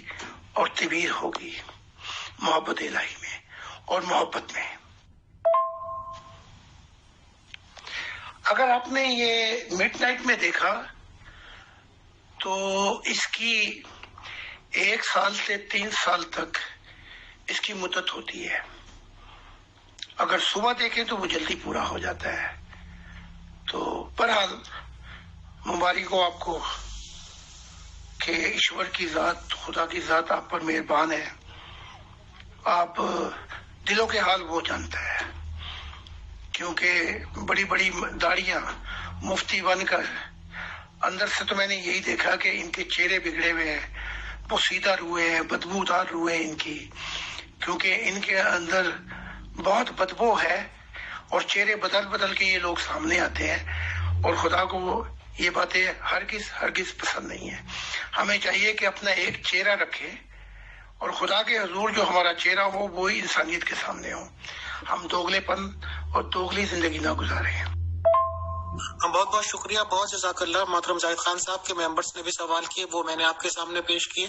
[SPEAKER 1] اور تعبیر ہوگی محبت الہی میں اور محبت میں۔ اگر آپ نے یہ مڈ نائٹ میں دیکھا تو اس کی 1 سال سے 3 سال تک اس کی مدت ہوتی ہے۔ اگر صبح دیکھیں تو وہ جلدی پورا ہو جاتا ہے۔ تو بہرحال مبارک ہو آپ کو کہ ایشور کی ذات، خدا کی ذات آپ پر مہربان ہے، آپ دلوں کے حال وہ جانتا ہے، کیونکہ بڑی بڑی داڑیاں مفتی بن کر اندر سے تو میں نے یہی دیکھا کہ ان کے چہرے بگڑے ہوئے ہیں، پوسیدہ روئے ہیں، بدبودار روئے ان کی، کیونکہ ان کے اندر بہت بدبو ہے اور چہرے بدل بدل کے یہ لوگ سامنے آتے ہیں، اور خدا کو یہ باتیں ہرگز پسند نہیں ہیں۔ ہمیں چاہیے کہ اپنا ایک چہرہ رکھے اور خدا کے حضور جو ہمارا چہرہ ہو وہی انسانیت کے سامنے ہو، ہم دوگلے پن اور دوگلی زندگی نہ گزاریں۔
[SPEAKER 2] بہت بہت شکریہ، بہت جزاک اللہ۔ محترم زاہد خان صاحب کے ممبرس نے بھی سوال کیے، وہ میں نے آپ کے سامنے پیش کیے،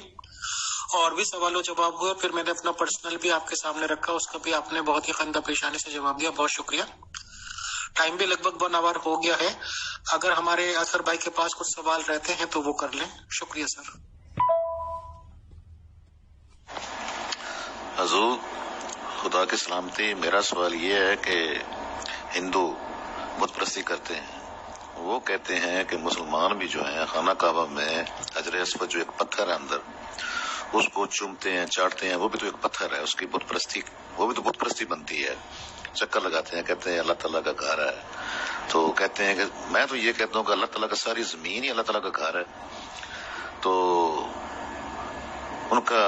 [SPEAKER 2] اور بھی سوال و جواب ہوئے، پھر میں نے اپنا پرسنل بھی آپ کے سامنے رکھا، اس کا بھی آپ نے بہت ہی خندہ پیشانی سے جواب دیا، بہت شکریہ۔ ٹائم بھی لگ بھگ 1 آور ہو گیا ہے، اگر ہمارے اظہر بھائی کے پاس کچھ سوال رہتے ہیں تو وہ کر لیں۔ شکریہ سر۔
[SPEAKER 4] حضور خدا کی سلامتی، میرا سوال یہ ہے کہ ہندو بت پرستی کرتے ہیں، وہ کہتے ہیں کہ مسلمان بھی جو ہیں خانہ کعبہ میں حجر اسود جو ایک پتھر ہے اندر، اس کو چومتے ہیں، چاٹتے ہیں، وہ بھی تو ایک پتھر ہے، اس کی بت پرستی، وہ بھی تو بت پرستی بنتی ہے۔ چکر لگاتے ہیں، کہتے ہیں اللہ تعالیٰ کا گھر ہے، تو کہتے ہیں کہ میں تو یہ کہتا ہوں کہ اللہ تعالیٰ کا ساری زمین ہی اللہ تعالیٰ کا گھر ہے۔ تو ان کا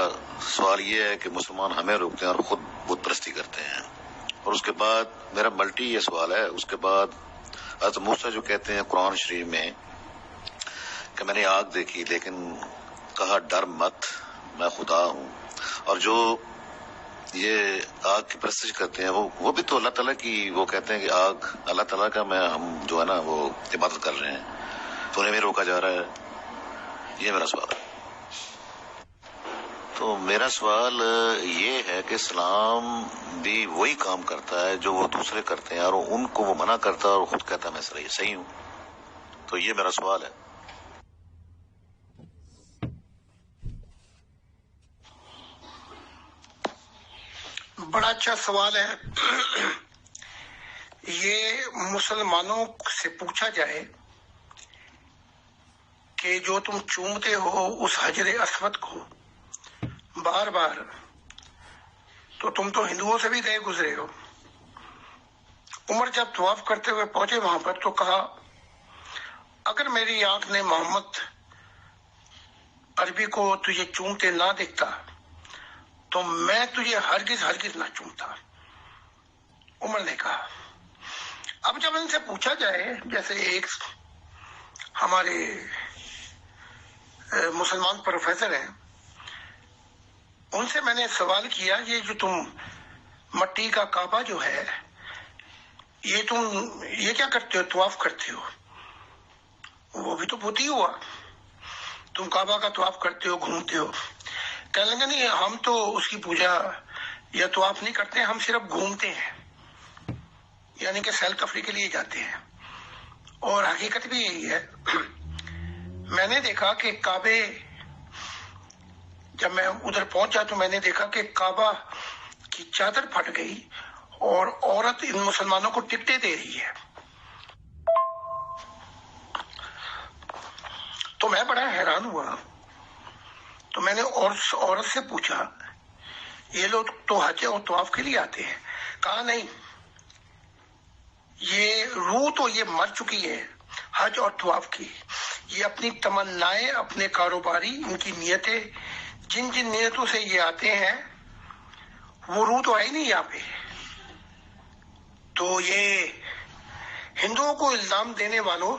[SPEAKER 4] سوال یہ ہے کہ مسلمان ہمیں روکتے ہیں اور خود بت پرستی کرتے ہیں۔ اور اس کے بعد میرا ملٹی یہ سوال ہے، اس کے بعد حضرت موسیٰ جو کہتے ہیں قرآن شریف میں کہ میں نے آگ دیکھی لیکن کہا ڈر مت میں خدا ہوں، اور جو یہ آگ کی پرستش کرتے ہیں وہ بھی تو اللہ تعالیٰ کی، وہ کہتے ہیں کہ آگ اللہ تعالیٰ کا میں ہم جو ہے نا وہ عبادت کر رہے ہیں، تو انہیں بھی روکا جا رہا ہے۔ یہ میرا سوال ہے۔ تو میرا سوال یہ ہے کہ اسلام بھی وہی کام کرتا ہے جو وہ دوسرے کرتے ہیں، اور ان کو وہ منع کرتا ہے اور خود کہتا ہے میں صحیح ہوں۔ تو یہ میرا سوال ہے۔
[SPEAKER 1] بڑا اچھا سوال ہے۔ یہ مسلمانوں سے پوچھا جائے کہ جو تم چومتے ہو اس حجر اسود کو بار بار، تو تم تو ہندوؤں سے بھی گئے گزرے ہو۔ عمر جب طواف کرتے ہوئے پہنچے وہاں پر تو کہا اگر میری آنکھ نے محمد عربی کو تجھے چومتے نہ دیکھتا تو میں تجھے ہرگز نہ چومتا، عمر نے کہا۔ اب جب ان سے پوچھا جائے، جیسے ایک ہمارے مسلمان پروفیسر ہیں، ان سے میں نے سوال کیا یہ جو تم مٹی کا کعبہ جو ہے یہ کیا کرتے ہو، طواف کرتے ہو؟ وہ بھی تو بت ہی ہوا، تم کعبہ کا طواف کرتے ہو، گھومتے ہو۔ کہنے لگے نہیں، ہم تو اس کی پوجا یا طواف نہیں کرتے، ہم صرف گھومتے ہیں، یعنی کہ سیل تفریح کے لیے جاتے ہیں۔ اور حقیقت بھی یہی ہے۔ میں نے دیکھا کہ کعبے، جب میں ادھر پہنچا تو میں نے دیکھا کہ کعبہ کی چادر پھٹ گئی اور عورت ان مسلمانوں کو ٹکٹیں دے رہی ہے۔ تو میں بڑا حیران ہوا، تو میں نے عورت سے پوچھا یہ لوگ تو حج اور طواف کے لیے آتے ہیں؟ کہا نہیں، یہ روح تو یہ مر چکی ہے حج اور طواف کی، یہ اپنی تمنائیں، اپنے کاروباری، ان کی نیتیں، جن نیتوں سے یہ آتے ہیں وہ روح تو آئی نہیں یہاں پہ۔ تو یہ ہندوؤں کو الزام دینے والوں،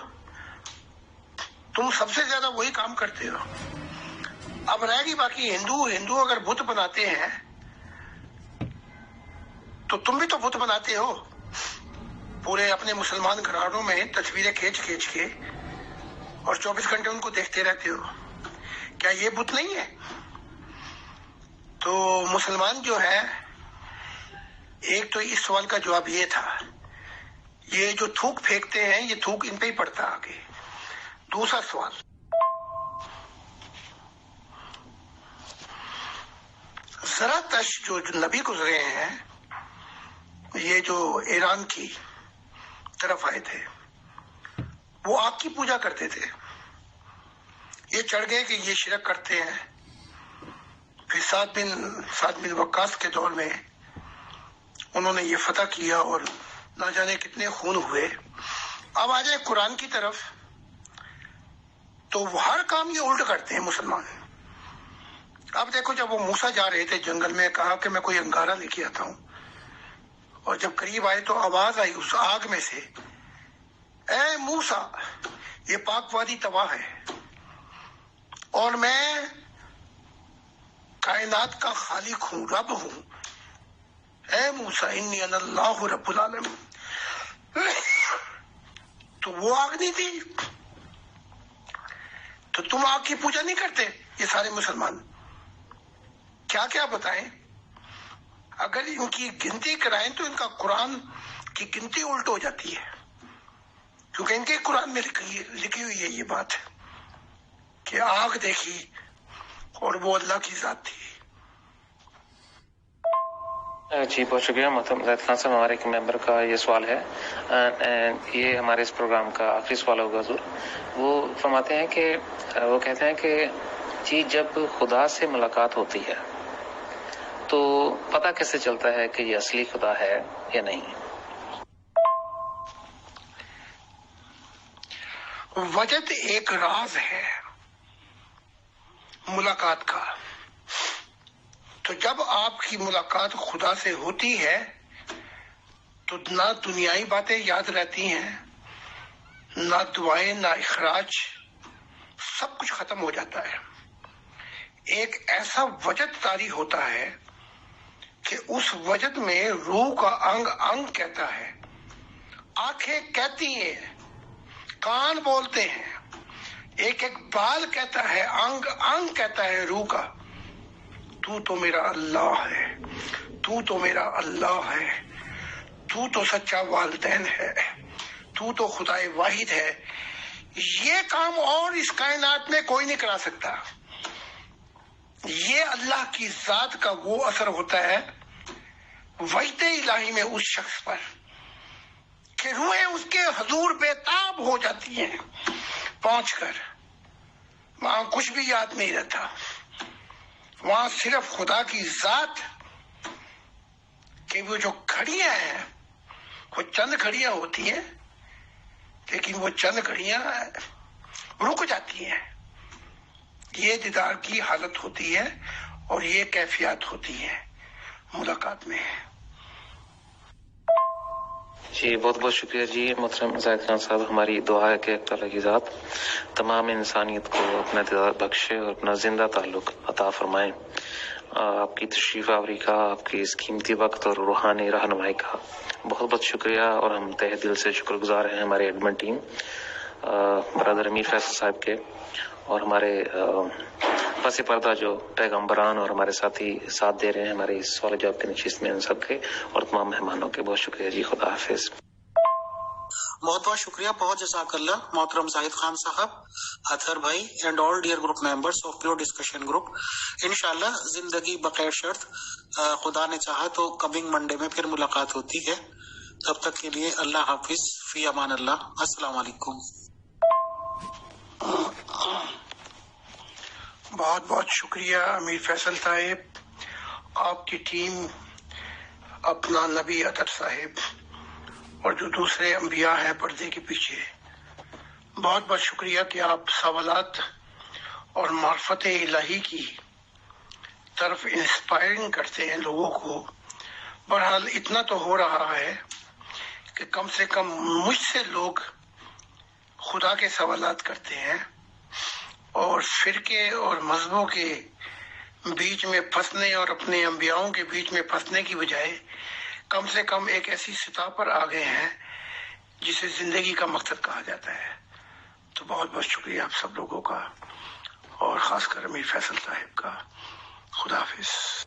[SPEAKER 1] تم سب سے زیادہ وہی کام کرتے ہو۔ اب رہ گئی باقی ہندو اگر بت بناتے ہیں تو تم بھی تو بت بناتے ہو، پورے اپنے مسلمان گھرانوں میں تصویریں کھینچ کے اور 24 گھنٹے ان کو دیکھتے رہتے ہو، کیا یہ بت نہیں ہے؟ تو مسلمان جو ہے، ایک تو اس سوال کا جواب یہ تھا، یہ جو تھوک پھینکتے ہیں یہ تھوک ان پہ ہی پڑتا آگے۔ دوسرا سوال، زراتش جو نبی گزرے ہیں، یہ جو ایران کی طرف آئے تھے، وہ آگ کی پوجا کرتے تھے۔ یہ چڑھ گئے کہ یہ شرک کرتے ہیں۔ پھر سعد بن وقاص کے دور میں انہوں نے یہ فتح کیا اور نہ جانے کتنے خون ہوئے۔ اب آ جائے قرآن کی طرف تو ہر کام یہ الٹ کرتے ہیں مسلمان، اب دیکھو جب وہ موسیٰ جا رہے تھے جنگل میں، کہا کہ میں کوئی انگارہ لے کے آتا ہوں، اور جب قریب آئے تو آواز آئی اس آگ میں سے، اے موسیٰ یہ پاک وادی تباہ ہے اور میں کائنات کا خالق ہوں، رب ہوں، اے موسیٰ انی انا اللہ رب العالمین۔ تو وہ آگ نہیں تھی، تو تم آگ کی پوجا نہیں کرتے یہ سارے مسلمان؟ کیا کیا بتائیں؟ اگر ان کی گنتی کرائیں تو ان کا قرآن کی گنتی الٹ ہو جاتی ہے، کیونکہ ان کے قرآن میں لکھی ہوئی ہے یہ بات کہ آگ دیکھی اور وہ اللہ کی ذات تھی۔
[SPEAKER 5] جی بہت شکریہ محترم زاہد خان صاحب۔ ہمارے ایک ممبر کا یہ سوال ہے، یہ ہمارے اس پروگرام کا آخری سوال ہوگا حضور۔ وہ فرماتے ہیں کہ وہ کہتے ہیں کہ جی جب خدا سے ملاقات ہوتی ہے تو پتہ کیسے چلتا ہے کہ یہ اصلی خدا ہے یا نہیں؟
[SPEAKER 1] وجد ایک راز ہے ملاقات کا، تو جب آپ کی ملاقات خدا سے ہوتی ہے تو نہ دنیائی باتیں یاد رہتی ہیں، نہ دعائیں، نہ اخراج، سب کچھ ختم ہو جاتا ہے۔ ایک ایسا وجد طاری ہوتا ہے کہ اس وجد میں روح کا انگ انگ کہتا ہے، آنکھیں کہتی ہیں، کان بولتے ہیں، ایک ایک بال کہتا ہے، انگ انگ کہتا ہے روح کا، تو تو میرا اللہ ہے، تو تو میرا اللہ ہے، تو تو سچا والدین ہے، تو تو خدا واحد ہے۔ یہ کام اور اس کائنات میں کوئی نہیں کرا سکتا۔ یہ اللہ کی ذات کا وہ اثر ہوتا ہے وحدت الہی میں اس شخص پر کہ روحیں اس کے حضور بے تاب ہو جاتی ہیں پہنچ کر۔ وہاں کچھ بھی یاد نہیں رہتا، وہاں صرف خدا کی ذات کہ وہ جو گھڑیاں ہیں وہ چند گھڑیاں ہوتی ہیں، لیکن وہ چند گھڑیاں رک جاتی ہیں۔ یہ دیدار کی حالت ہوتی ہے اور یہ کیفیات ہوتی ہے ملاقات میں۔
[SPEAKER 5] جی بہت بہت شکریہ جی محترم زاہد خان صاحب۔ ہماری دعا ہے کہ تعالیٰ کی ذات تمام انسانیت کو اپنا دیدار بخشے اور اپنا زندہ تعلق عطا فرمائیں۔ آپ کی تشریف آوری کا، آپ کی اس قیمتی وقت اور روحانی رہنمائی کا بہت بہت شکریہ، اور ہم تہ دل سے شکر گزار ہیں ہمارے ایڈمن ٹیم برادر امیر فیصل صاحب کے، اور ہمارے پس پردہ جو پیغمبران اور ہمارے ساتھی ساتھ دے رہے ہیں ہمارے اس سوال جواب کے نشست میں، ان سب کے اور تمام مہمانوں کے بہت شکریہ جی۔ خدا حافظ۔
[SPEAKER 2] بہت بہت شکریہ، بہت جزاک اللہ محترم زاہد خان صاحب، اطہر بھائی and all dear group members of pure discussion group. انشاءاللہ زندگی بغیر شرط، خدا نے چاہا تو کمنگ منڈے میں پھر ملاقات ہوتی ہے۔ تب تک کے لیے اللہ حافظ، فی امان اللہ، السلام علیکم۔
[SPEAKER 1] بہت بہت شکریہ امیر فیصل صاحب، آپ کی ٹیم، اپنا نبی اطہر صاحب اور جو دوسرے انبیاء ہیں پردے کے پیچھے، بہت بہت شکریہ کہ آپ سوالات اور معرفت الہی کی طرف انسپائرنگ کرتے ہیں لوگوں کو۔ بہرحال اتنا تو ہو رہا ہے کہ کم سے کم مجھ سے لوگ خدا کے سوالات کرتے ہیں، اور فرقے اور مذہبوں کے بیچ میں پھنسنے اور اپنے انبیاؤں کے بیچ میں پھنسنے کی بجائے کم سے کم ایک ایسی سطح پر آ گئے ہیں جسے زندگی کا مقصد کہا جاتا ہے۔ تو بہت بہت شکریہ آپ سب لوگوں کا، اور خاص کر امیر فیصل صاحب کا۔ خدا حافظ۔